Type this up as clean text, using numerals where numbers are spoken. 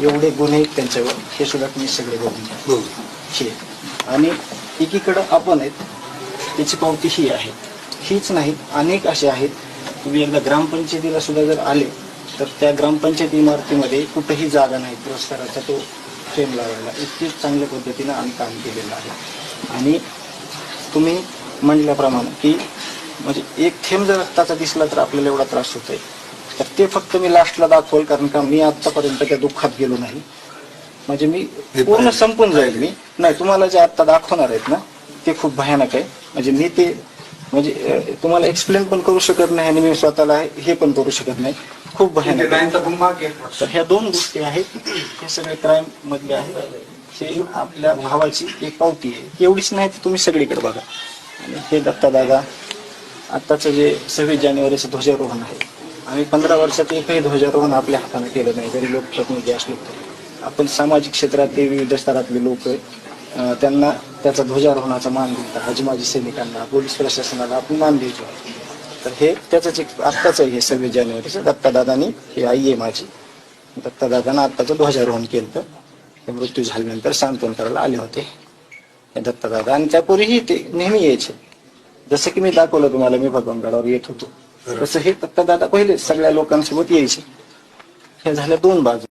एवढे गुन्हे त्यांच्यावर, हे सुद्धा तुम्ही सगळे बघून घ्या. आणि एकीकडं आपण आहेत, त्याची पावती ही आहे. हीच नाही, अनेक असे आहेत. तुम्ही एकदा ग्रामपंचायतीला सुद्धा जर आले तर त्या ग्रामपंचायत इमारतीमध्ये कुठेही जागा नाही पुरस्काराचा तो फ्रेम लावायला. इतकी चांगल्या पद्धतीनं आम्ही काम केलेलं आहे. आणि तुम्ही म्हणल्याप्रमाणे की म्हणजे एक थेंब जर रक्ताचा दिसला तर आपल्याला एवढा त्रास होतोय, तर ते फक्त मी लास्टला दाखवल, कारण का मी आतापर्यंत त्या दुःखात गेलो नाही. म्हणजे मी पूर्ण संपून जाईल. मी नाही, तुम्हाला जे आता दाखवणार आहेत ना ते खूप भयानक आहे. म्हणजे मी ते म्हणजे तुम्हाला एक्सप्लेन पण करू शकत नाही आणि मी स्वतःला हे पण करू शकत नाही. खूप भयानक आहे. तर ह्या दोन गोष्टी आहेत, हे सगळे क्राईम मधले आहेत. हे आपल्या भावाची एक पावती आहे. एवढीच नाही तर तुम्ही सगळीकडे बघा. आणि हे दत्तादादा आत्ताचं जे 26 जानेवारीचं ध्वजारोहण आहे, आम्ही 15 वर्षात एकही ध्वजारोहण आपल्या हाताने केलं नाही. जरी लोकप्रतिनिधी असलो तरी आपण सामाजिक क्षेत्रातले विविध स्तरातले लोक त्यांना त्याचा ध्वजारोहणाचा मान देतात. हजमाजी सैनिकांना, पोलीस प्रशासनाला आपण मान द्यायचो. तर हे त्याचंच एक आत्ताच आहे. हे 26 जानेवारीचं दत्तादादानी, हे आई आहे माझी, दत्तादादांना आत्ताचं ध्वजारोहण केलं. ते मृत्यू झाल्यानंतर सांत्वन करायला आले होते हे दत्तादादा. आणि त्यापूर्वीही ते नेहमी यायचे. जसं की मी दाखवलं तुम्हाला, मी भगवानगडावर येत होतो, तसं हे दत्तादादा पहिले सगळ्या लोकांसोबत यायचे. हे झाल्या दोन बाजू.